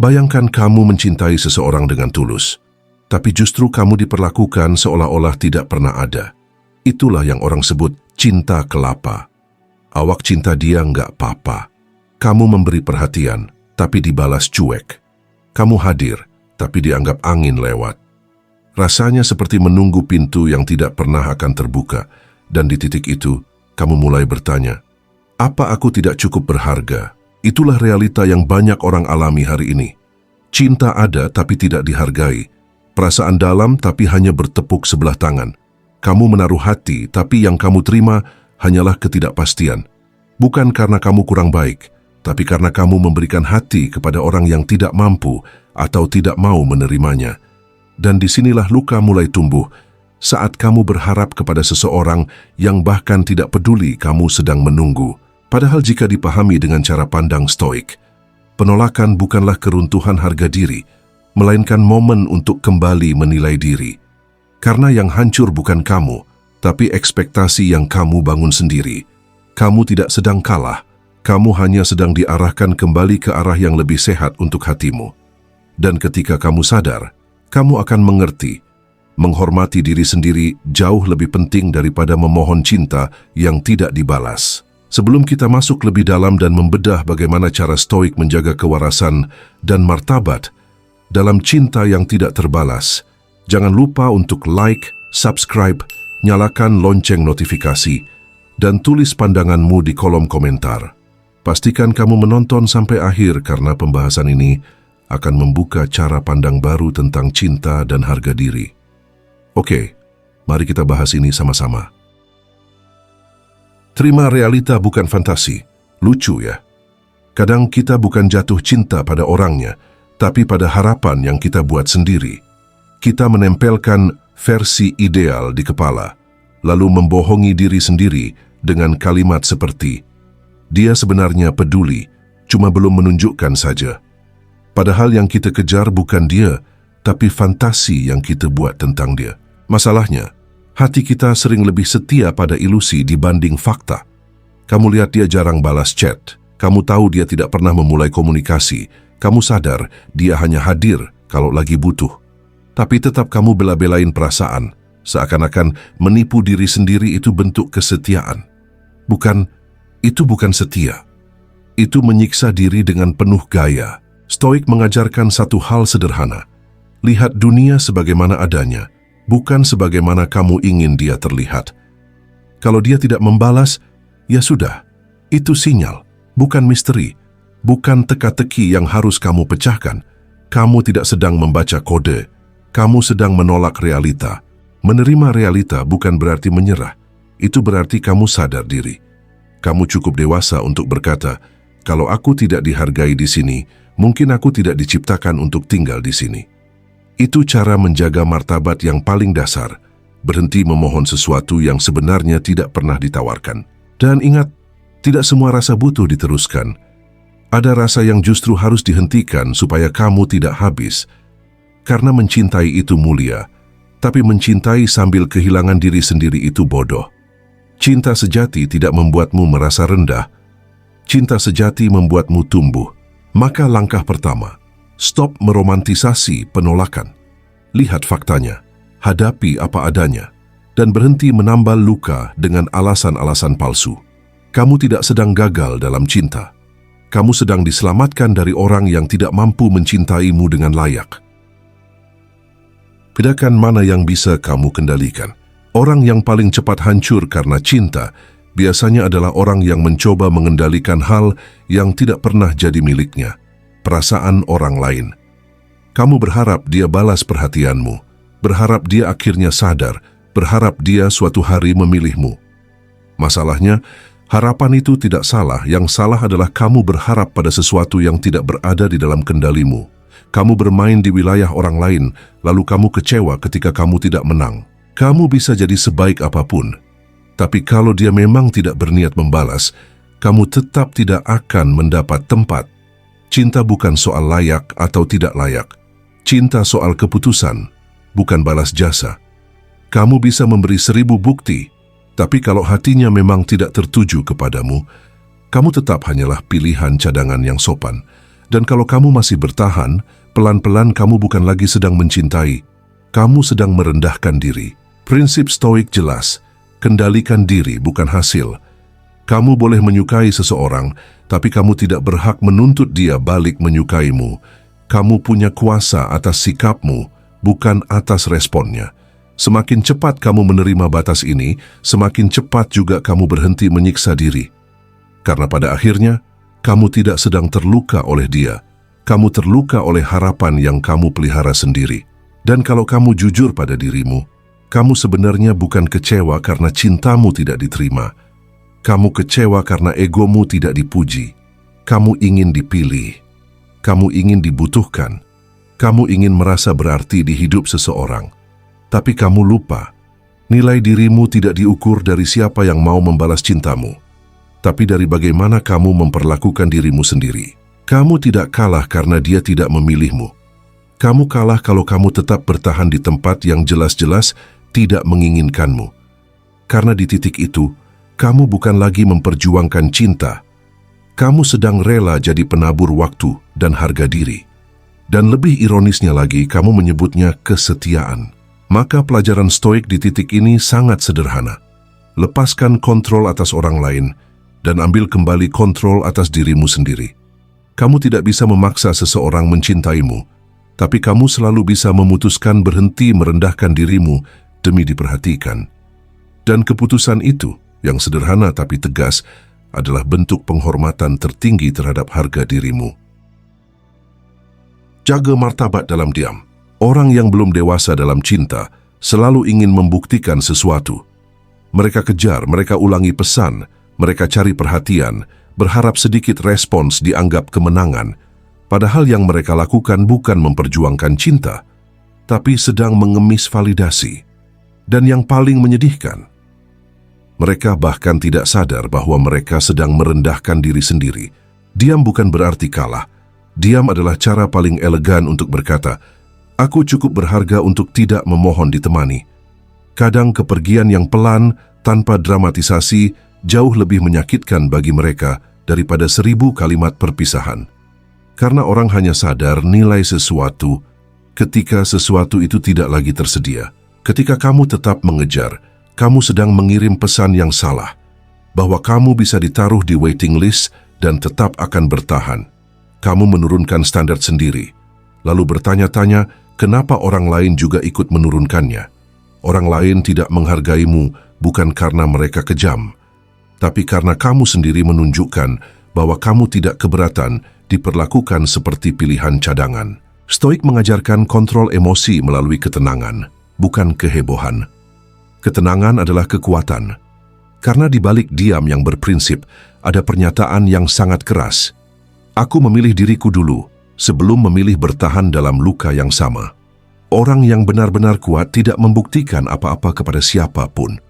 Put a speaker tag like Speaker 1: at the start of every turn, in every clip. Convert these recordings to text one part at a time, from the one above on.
Speaker 1: Bayangkan kamu mencintai seseorang dengan tulus, tapi justru kamu diperlakukan seolah-olah tidak pernah ada. Itulah yang orang sebut cinta kelapa. Awak cinta dia nggak apa-apa. Kamu memberi perhatian, tapi dibalas cuek. Kamu hadir, tapi dianggap angin lewat. Rasanya seperti menunggu pintu yang tidak pernah akan terbuka, dan di titik itu, kamu mulai bertanya, apa aku tidak cukup berharga? Itulah realita yang banyak orang alami hari ini. Cinta ada tapi tidak dihargai. Perasaan dalam tapi hanya bertepuk sebelah tangan. Kamu menaruh hati tapi yang kamu terima hanyalah ketidakpastian. Bukan karena kamu kurang baik, tapi karena kamu memberikan hati kepada orang yang tidak mampu atau tidak mau menerimanya. Dan disinilah luka mulai tumbuh saat kamu berharap kepada seseorang yang bahkan tidak peduli kamu sedang menunggu. Padahal jika dipahami dengan cara pandang stoik, penolakan bukanlah keruntuhan harga diri, melainkan momen untuk kembali menilai diri. Karena yang hancur bukan kamu, tapi ekspektasi yang kamu bangun sendiri. Kamu tidak sedang kalah, kamu hanya sedang diarahkan kembali ke arah yang lebih sehat untuk hatimu. Dan ketika kamu sadar, kamu akan mengerti, menghormati diri sendiri jauh lebih penting daripada memohon cinta yang tidak dibalas. Sebelum kita masuk lebih dalam dan membedah bagaimana cara stoik menjaga kewarasan dan martabat dalam cinta yang tidak terbalas, jangan lupa untuk like, subscribe, nyalakan lonceng notifikasi, dan tulis pandanganmu di kolom komentar. Pastikan kamu menonton sampai akhir karena pembahasan ini akan membuka cara pandang baru tentang cinta dan harga diri. Oke, mari kita bahas ini sama-sama. Terima realita bukan fantasi. Lucu ya? Kadang kita bukan jatuh cinta pada orangnya, tapi pada harapan yang kita buat sendiri. Kita menempelkan versi ideal di kepala, lalu membohongi diri sendiri dengan kalimat seperti, dia sebenarnya peduli, cuma belum menunjukkan saja. Padahal yang kita kejar bukan dia, tapi fantasi yang kita buat tentang dia. Masalahnya, hati kita sering lebih setia pada ilusi dibanding fakta. Kamu lihat dia jarang balas chat, kamu tahu dia tidak pernah memulai komunikasi, kamu sadar dia hanya hadir kalau lagi butuh. Tapi tetap kamu bela-belain perasaan, seakan-akan menipu diri sendiri itu bentuk kesetiaan. Itu bukan setia. Itu menyiksa diri dengan penuh gaya. Stoik mengajarkan satu hal sederhana. Lihat dunia sebagaimana adanya, bukan sebagaimana kamu ingin dia terlihat. Kalau dia tidak membalas, ya sudah. Itu sinyal, bukan misteri, bukan teka-teki yang harus kamu pecahkan. Kamu tidak sedang membaca kode, kamu sedang menolak realita. Menerima realita bukan berarti menyerah, itu berarti kamu sadar diri. Kamu cukup dewasa untuk berkata, kalau aku tidak dihargai di sini, mungkin aku tidak diciptakan untuk tinggal di sini. Itu cara menjaga martabat yang paling dasar, berhenti memohon sesuatu yang sebenarnya tidak pernah ditawarkan. Dan ingat, tidak semua rasa butuh diteruskan. Ada rasa yang justru harus dihentikan supaya kamu tidak habis. Karena mencintai itu mulia, tapi mencintai sambil kehilangan diri sendiri itu bodoh. Cinta sejati tidak membuatmu merasa rendah. Cinta sejati membuatmu tumbuh. Maka langkah pertama, stop meromantisasi penolakan. Lihat faktanya, hadapi apa adanya, dan berhenti menambal luka dengan alasan-alasan palsu. Kamu tidak sedang gagal dalam cinta. Kamu sedang diselamatkan dari orang yang tidak mampu mencintaimu dengan layak. Bedakan mana yang bisa kamu kendalikan. Orang yang paling cepat hancur karena cinta biasanya adalah orang yang mencoba mengendalikan hal yang tidak pernah jadi miliknya, perasaan orang lain. Kamu berharap dia balas perhatianmu, berharap dia akhirnya sadar, berharap dia suatu hari memilihmu. Masalahnya, harapan itu tidak salah, yang salah adalah kamu berharap pada sesuatu yang tidak berada di dalam kendalimu. Kamu bermain di wilayah orang lain, lalu kamu kecewa ketika kamu tidak menang. Kamu bisa jadi sebaik apapun, tapi kalau dia memang tidak berniat membalas, kamu tetap tidak akan mendapat tempat. Cinta bukan soal layak atau tidak layak. Cinta soal keputusan, bukan balas jasa. Kamu bisa memberi 1000 bukti, tapi kalau hatinya memang tidak tertuju kepadamu, kamu tetap hanyalah pilihan cadangan yang sopan. Dan kalau kamu masih bertahan, pelan-pelan kamu bukan lagi sedang mencintai, kamu sedang merendahkan diri. Prinsip Stoik jelas, kendalikan diri bukan hasil. Kamu boleh menyukai seseorang, tapi kamu tidak berhak menuntut dia balik menyukaimu. Kamu punya kuasa atas sikapmu, bukan atas responnya. Semakin cepat kamu menerima batas ini, semakin cepat juga kamu berhenti menyiksa diri. Karena pada akhirnya, kamu tidak sedang terluka oleh dia. Kamu terluka oleh harapan yang kamu pelihara sendiri. Dan kalau kamu jujur pada dirimu, kamu sebenarnya bukan kecewa karena cintamu tidak diterima. Kamu kecewa karena egomu tidak dipuji. Kamu ingin dipilih. Kamu ingin dibutuhkan. Kamu ingin merasa berarti di hidup seseorang. Tapi kamu lupa, nilai dirimu tidak diukur dari siapa yang mau membalas cintamu, tapi dari bagaimana kamu memperlakukan dirimu sendiri. Kamu tidak kalah karena dia tidak memilihmu. Kamu kalah kalau kamu tetap bertahan di tempat yang jelas-jelas tidak menginginkanmu. Karena di titik itu, kamu bukan lagi memperjuangkan cinta. Kamu sedang rela jadi penabur waktu dan harga diri. Dan lebih ironisnya lagi, kamu menyebutnya kesetiaan. Maka pelajaran Stoik di titik ini sangat sederhana. Lepaskan kontrol atas orang lain dan ambil kembali kontrol atas dirimu sendiri. Kamu tidak bisa memaksa seseorang mencintaimu, tapi kamu selalu bisa memutuskan berhenti merendahkan dirimu demi diperhatikan. Dan keputusan itu, yang sederhana tapi tegas, adalah bentuk penghormatan tertinggi terhadap harga dirimu. Jaga martabat dalam diam. Orang yang belum dewasa dalam cinta selalu ingin membuktikan sesuatu. Mereka kejar, mereka ulangi pesan, mereka cari perhatian, berharap sedikit respons dianggap kemenangan. Padahal yang mereka lakukan bukan memperjuangkan cinta, tapi sedang mengemis validasi. Dan yang paling menyedihkan, mereka bahkan tidak sadar bahwa mereka sedang merendahkan diri sendiri. Diam bukan berarti kalah. Diam adalah cara paling elegan untuk berkata, "Aku cukup berharga untuk tidak memohon ditemani." Kadang kepergian yang pelan, tanpa dramatisasi, jauh lebih menyakitkan bagi mereka daripada 1000 kalimat perpisahan. Karena orang hanya sadar nilai sesuatu ketika sesuatu itu tidak lagi tersedia. Ketika kamu tetap mengejar, kamu sedang mengirim pesan yang salah, bahwa kamu bisa ditaruh di waiting list dan tetap akan bertahan. Kamu menurunkan standar sendiri, lalu bertanya-tanya, kenapa orang lain juga ikut menurunkannya? Orang lain tidak menghargaimu bukan karena mereka kejam, tapi karena kamu sendiri menunjukkan bahwa kamu tidak keberatan diperlakukan seperti pilihan cadangan. Stoik mengajarkan kontrol emosi melalui ketenangan, bukan kehebohan. Ketenangan adalah kekuatan, karena di balik diam yang berprinsip ada pernyataan yang sangat keras. Aku memilih diriku dulu, sebelum memilih bertahan dalam luka yang sama. Orang yang benar-benar kuat tidak membuktikan apa-apa kepada siapapun.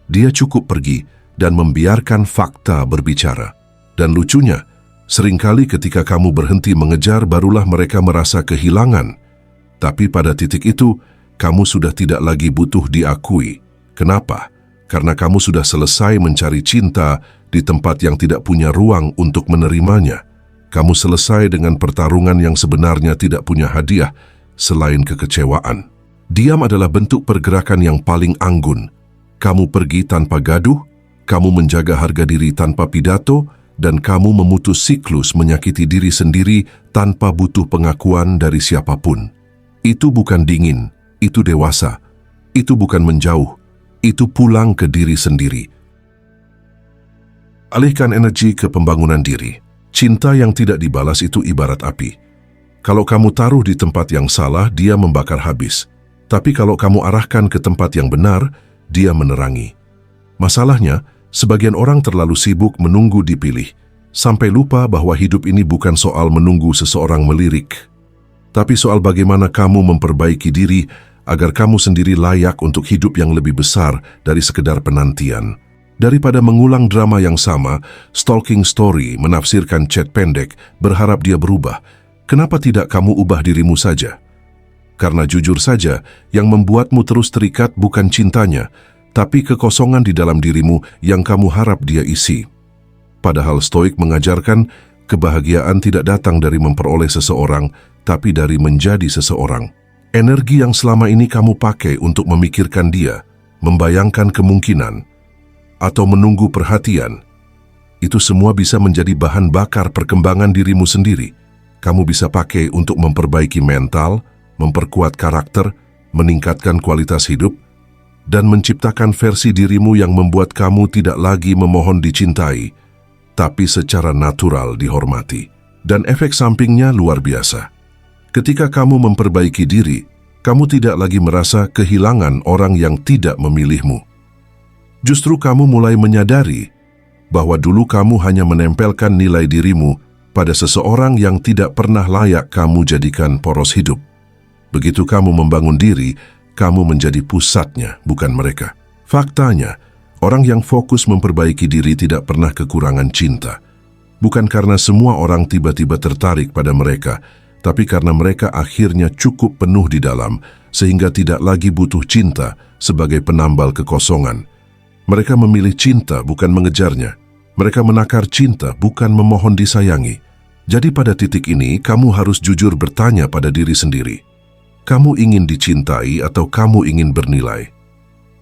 Speaker 1: Dia cukup pergi dan membiarkan fakta berbicara. Dan lucunya, seringkali ketika kamu berhenti mengejar, barulah mereka merasa kehilangan. Tapi pada titik itu, kamu sudah tidak lagi butuh diakui. Kenapa? Karena kamu sudah selesai mencari cinta di tempat yang tidak punya ruang untuk menerimanya. Kamu selesai dengan pertarungan yang sebenarnya tidak punya hadiah selain kekecewaan. Diam adalah bentuk pergerakan yang paling anggun. Kamu pergi tanpa gaduh, kamu menjaga harga diri tanpa pidato, dan kamu memutus siklus menyakiti diri sendiri tanpa butuh pengakuan dari siapapun. Itu bukan dingin, itu dewasa. Itu bukan menjauh, itu pulang ke diri sendiri. Alihkan energi ke pembangunan diri. Cinta yang tidak dibalas itu ibarat api. Kalau kamu taruh di tempat yang salah, dia membakar habis. Tapi kalau kamu arahkan ke tempat yang benar, dia menerangi. Masalahnya, sebagian orang terlalu sibuk menunggu dipilih, sampai lupa bahwa hidup ini bukan soal menunggu seseorang melirik, tapi soal bagaimana kamu memperbaiki diri agar kamu sendiri layak untuk hidup yang lebih besar dari sekedar penantian. Daripada mengulang drama yang sama, stalking story, menafsirkan chat pendek, berharap dia berubah, kenapa tidak kamu ubah dirimu saja? Karena jujur saja, yang membuatmu terus terikat bukan cintanya, tapi kekosongan di dalam dirimu yang kamu harap dia isi. Padahal Stoik mengajarkan, Kebahagiaan tidak datang dari memperoleh seseorang, tapi dari menjadi seseorang. Energi yang selama ini kamu pakai untuk memikirkan dia, membayangkan kemungkinan, atau menunggu perhatian, itu semua bisa menjadi bahan bakar perkembangan dirimu sendiri. Kamu bisa pakai untuk memperbaiki mental, memperkuat karakter, meningkatkan kualitas hidup, dan menciptakan versi dirimu yang membuat kamu tidak lagi memohon dicintai, tapi secara natural dihormati. Dan efek sampingnya luar biasa. Ketika kamu memperbaiki diri, kamu tidak lagi merasa kehilangan orang yang tidak memilihmu. Justru kamu mulai menyadari bahwa dulu kamu hanya menempelkan nilai dirimu pada seseorang yang tidak pernah layak kamu jadikan poros hidup. Begitu kamu membangun diri, kamu menjadi pusatnya, bukan mereka. Faktanya, orang yang fokus memperbaiki diri tidak pernah kekurangan cinta. Bukan karena semua orang tiba-tiba tertarik pada mereka, tapi karena mereka akhirnya cukup penuh di dalam, sehingga tidak lagi butuh cinta sebagai penambal kekosongan. Mereka memilih cinta, bukan mengejarnya. Mereka menakar cinta, bukan memohon disayangi. Jadi pada titik ini, kamu harus jujur bertanya pada diri sendiri. Kamu ingin dicintai atau kamu ingin bernilai?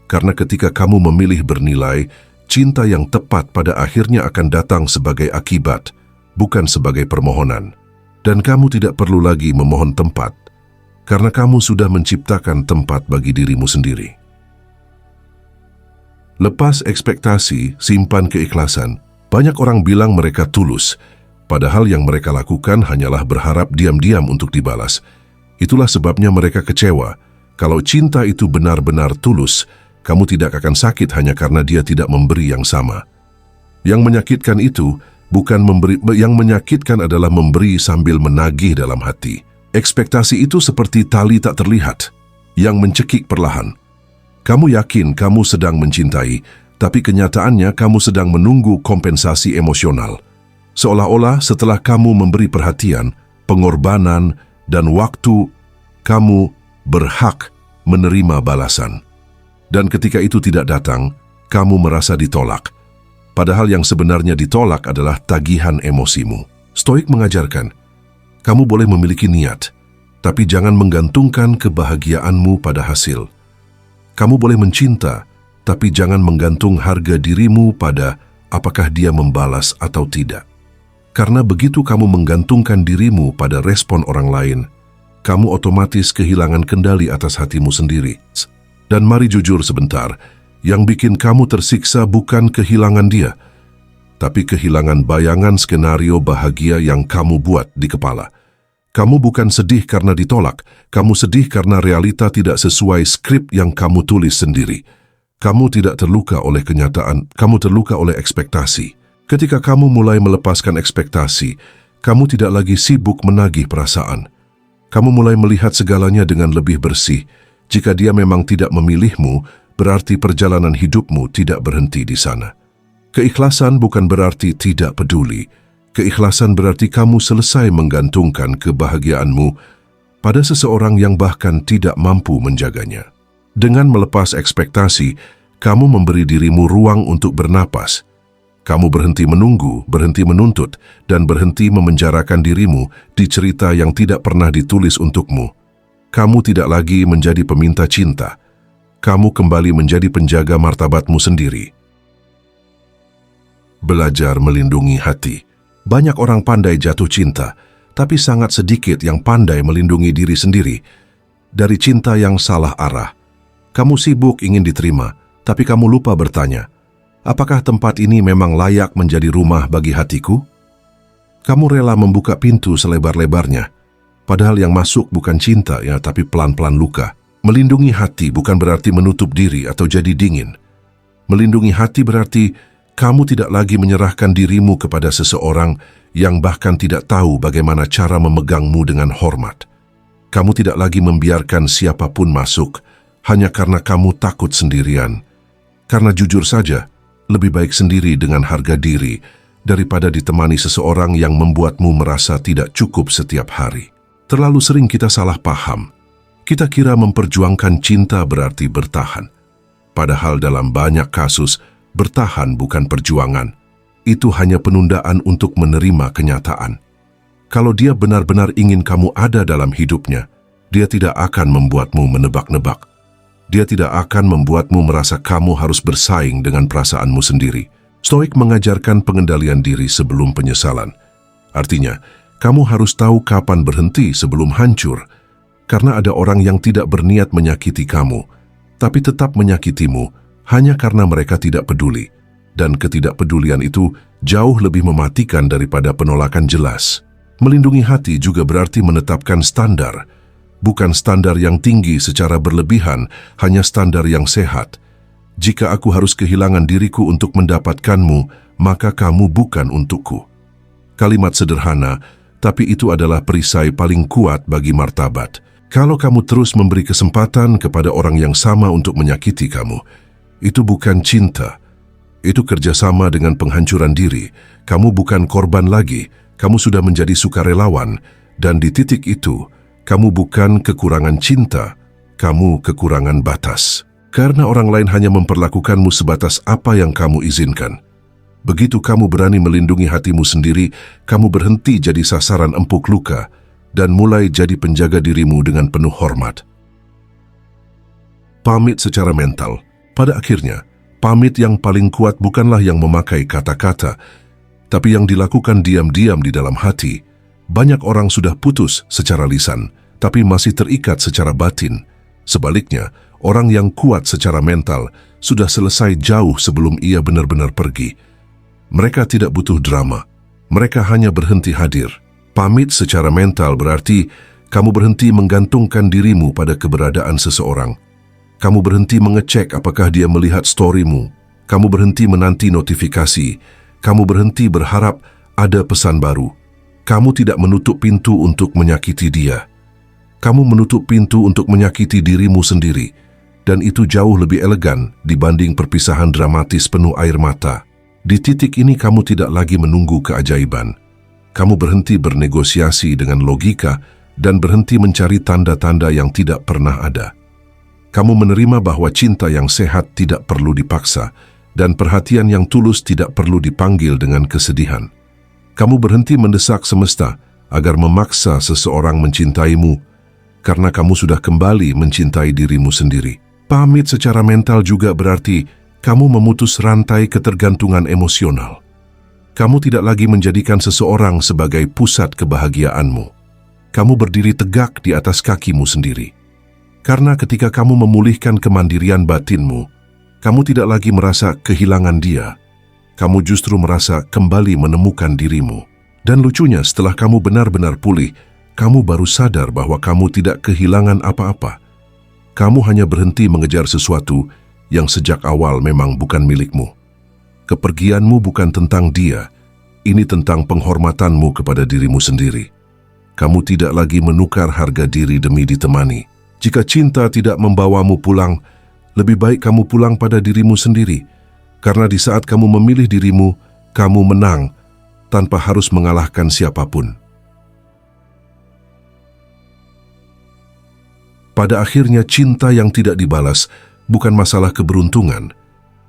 Speaker 1: Karena ketika kamu memilih bernilai, cinta yang tepat pada akhirnya akan datang sebagai akibat, bukan sebagai permohonan. Dan kamu tidak perlu lagi memohon tempat, karena kamu sudah menciptakan tempat bagi dirimu sendiri. Lepas ekspektasi, simpan keikhlasan. Banyak orang bilang mereka tulus, padahal yang mereka lakukan hanyalah berharap diam-diam untuk dibalas. Itulah sebabnya mereka kecewa. Kalau cinta itu benar-benar tulus, kamu tidak akan sakit hanya karena dia tidak memberi yang sama. Yang menyakitkan itu bukan memberi, yang menyakitkan adalah memberi sambil menagih dalam hati. Ekspektasi itu seperti tali tak terlihat, yang mencekik perlahan. Kamu yakin kamu sedang mencintai, tapi kenyataannya kamu sedang menunggu kompensasi emosional. Seolah-olah setelah kamu memberi perhatian, pengorbanan, dan waktu, kamu berhak menerima balasan. Dan ketika itu tidak datang, kamu merasa ditolak. Padahal yang sebenarnya ditolak adalah tagihan emosimu. Stoik mengajarkan, kamu boleh memiliki niat, tapi jangan menggantungkan kebahagiaanmu pada hasil. Kamu boleh mencinta, tapi jangan menggantung harga dirimu pada apakah dia membalas atau tidak. Karena begitu kamu menggantungkan dirimu pada respon orang lain, kamu otomatis kehilangan kendali atas hatimu sendiri. Dan mari jujur sebentar, yang bikin kamu tersiksa bukan kehilangan dia, tapi kehilangan bayangan skenario bahagia yang kamu buat di kepala. Kamu bukan sedih karena ditolak, kamu sedih karena realita tidak sesuai skrip yang kamu tulis sendiri. Kamu tidak terluka oleh kenyataan, kamu terluka oleh ekspektasi. Ketika kamu mulai melepaskan ekspektasi, kamu tidak lagi sibuk menagih perasaan. Kamu mulai melihat segalanya dengan lebih bersih. Jika dia memang tidak memilihmu, berarti perjalanan hidupmu tidak berhenti di sana. Keikhlasan bukan berarti tidak peduli. Keikhlasan berarti kamu selesai menggantungkan kebahagiaanmu pada seseorang yang bahkan tidak mampu menjaganya. Dengan melepas ekspektasi, kamu memberi dirimu ruang untuk bernapas. Kamu berhenti menunggu, berhenti menuntut, dan berhenti memenjarakan dirimu di cerita yang tidak pernah ditulis untukmu. Kamu tidak lagi menjadi peminta cinta. Kamu kembali menjadi penjaga martabatmu sendiri. Belajar melindungi hati. Banyak orang pandai jatuh cinta, tapi sangat sedikit yang pandai melindungi diri sendiri dari cinta yang salah arah. Kamu sibuk ingin diterima, tapi kamu lupa bertanya, apakah tempat ini memang layak menjadi rumah bagi hatiku? Kamu rela membuka pintu selebar-lebarnya, padahal yang masuk bukan cinta ya, tapi pelan-pelan luka. Melindungi hati bukan berarti menutup diri atau jadi dingin. Melindungi hati berarti kamu tidak lagi menyerahkan dirimu kepada seseorang yang bahkan tidak tahu bagaimana cara memegangmu dengan hormat. Kamu tidak lagi membiarkan siapapun masuk hanya karena kamu takut sendirian. Karena jujur saja, lebih baik sendiri dengan harga diri daripada ditemani seseorang yang membuatmu merasa tidak cukup setiap hari. Terlalu sering kita salah paham. Kita kira memperjuangkan cinta berarti bertahan. Padahal dalam banyak kasus, bertahan bukan perjuangan. itu hanya penundaan untuk menerima kenyataan. Kalau dia benar-benar ingin kamu ada dalam hidupnya, dia tidak akan membuatmu menebak-nebak. Dia tidak akan membuatmu merasa kamu harus bersaing dengan perasaanmu sendiri. Stoik mengajarkan pengendalian diri sebelum penyesalan. Artinya, kamu harus tahu kapan berhenti sebelum hancur, karena ada orang yang tidak berniat menyakiti kamu, tapi tetap menyakitimu hanya karena mereka tidak peduli. Dan ketidakpedulian itu jauh lebih mematikan daripada penolakan jelas. Melindungi hati juga berarti menetapkan standar, bukan standar yang tinggi secara berlebihan, hanya standar yang sehat. Jika aku harus kehilangan diriku untuk mendapatkanmu, maka kamu bukan untukku. Kalimat sederhana, tapi itu adalah perisai paling kuat bagi martabat. Kalau kamu terus memberi kesempatan kepada orang yang sama untuk menyakiti kamu, itu bukan cinta. Itu kerjasama dengan penghancuran diri. Kamu bukan korban lagi, kamu sudah menjadi sukarelawan, dan di titik itu, kamu bukan kekurangan cinta, kamu kekurangan batas. Karena orang lain hanya memperlakukanmu sebatas apa yang kamu izinkan. Begitu kamu berani melindungi hatimu sendiri, kamu berhenti jadi sasaran empuk luka dan mulai jadi penjaga dirimu dengan penuh hormat. Pamit secara mental. Pada akhirnya, pamit yang paling kuat bukanlah yang memakai kata-kata, tapi yang dilakukan diam-diam di dalam hati. Banyak orang sudah putus secara lisan, tapi masih terikat secara batin. Sebaliknya, orang yang kuat secara mental sudah selesai jauh sebelum ia benar-benar pergi. Mereka tidak butuh drama, mereka hanya berhenti hadir. Pamit secara mental berarti kamu berhenti menggantungkan dirimu pada keberadaan seseorang. Kamu berhenti mengecek apakah dia melihat storymu. Kamu berhenti menanti notifikasi. Kamu berhenti berharap ada pesan baru. Kamu tidak menutup pintu untuk menyakiti dia. Kamu menutup pintu untuk menyakiti dirimu sendiri, dan itu jauh lebih elegan dibanding perpisahan dramatis penuh air mata. Di titik ini kamu tidak lagi menunggu keajaiban. Kamu berhenti bernegosiasi dengan logika dan berhenti mencari tanda-tanda yang tidak pernah ada. Kamu menerima bahwa cinta yang sehat tidak perlu dipaksa, dan perhatian yang tulus tidak perlu dipanggil dengan kesedihan. Kamu berhenti mendesak semesta agar memaksa seseorang mencintaimu, karena kamu sudah kembali mencintai dirimu sendiri. Pamit secara mental juga berarti kamu memutus rantai ketergantungan emosional. Kamu tidak lagi menjadikan seseorang sebagai pusat kebahagiaanmu. Kamu berdiri tegak di atas kakimu sendiri. Karena ketika kamu memulihkan kemandirian batinmu, kamu tidak lagi merasa kehilangan dia. Kamu justru merasa kembali menemukan dirimu. Dan lucunya, setelah kamu benar-benar pulih, kamu baru sadar bahwa kamu tidak kehilangan apa-apa. Kamu hanya berhenti mengejar sesuatu yang sejak awal memang bukan milikmu. Kepergianmu bukan tentang dia, ini tentang penghormatanmu kepada dirimu sendiri. Kamu tidak lagi menukar harga diri demi ditemani. Jika cinta tidak membawamu pulang, lebih baik kamu pulang pada dirimu sendiri. Karena di saat kamu memilih dirimu, kamu menang tanpa harus mengalahkan siapapun. Pada akhirnya, cinta yang tidak dibalas bukan masalah keberuntungan,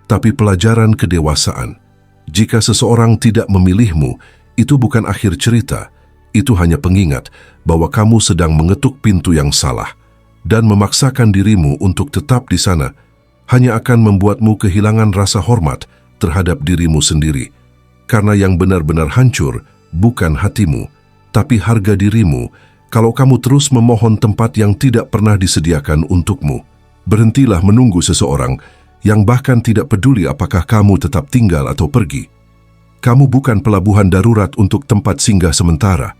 Speaker 1: tapi pelajaran kedewasaan. Jika seseorang tidak memilihmu, itu bukan akhir cerita. Itu hanya pengingat bahwa kamu sedang mengetuk pintu yang salah, dan memaksakan dirimu untuk tetap di sana hanya akan membuatmu kehilangan rasa hormat terhadap dirimu sendiri. Karena yang benar-benar hancur bukan hatimu, tapi harga dirimu. Kalau kamu terus memohon tempat yang tidak pernah disediakan untukmu, berhentilah menunggu seseorang yang bahkan tidak peduli apakah kamu tetap tinggal atau pergi. Kamu bukan pelabuhan darurat untuk tempat singgah sementara.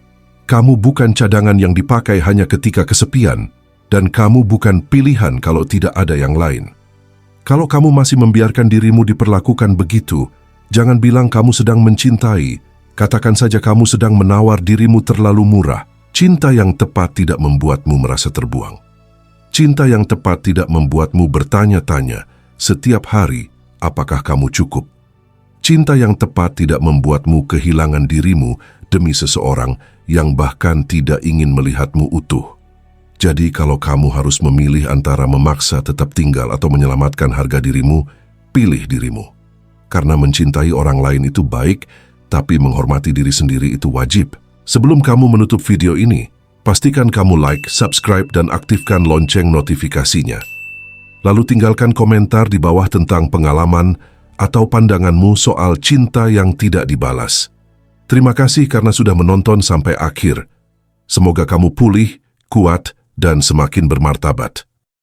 Speaker 1: Kamu bukan cadangan yang dipakai hanya ketika kesepian, dan kamu bukan pilihan kalau tidak ada yang lain. Kalau kamu masih membiarkan dirimu diperlakukan begitu, jangan bilang kamu sedang mencintai. Katakan saja kamu sedang menawar dirimu terlalu murah. Cinta yang tepat tidak membuatmu merasa terbuang. Cinta yang tepat tidak membuatmu bertanya-tanya setiap hari, apakah kamu cukup? Cinta yang tepat tidak membuatmu kehilangan dirimu demi seseorang yang bahkan tidak ingin melihatmu utuh. Jadi kalau kamu harus memilih antara memaksa tetap tinggal atau menyelamatkan harga dirimu, pilih dirimu. karena mencintai orang lain itu baik, tapi menghormati diri sendiri itu wajib. Sebelum kamu menutup video ini, pastikan kamu like, subscribe, dan aktifkan lonceng notifikasinya. Lalu tinggalkan komentar di bawah tentang pengalaman atau pandanganmu soal cinta yang tidak dibalas. Terima kasih karena sudah menonton sampai akhir. Semoga kamu pulih, kuat, dan semakin bermartabat.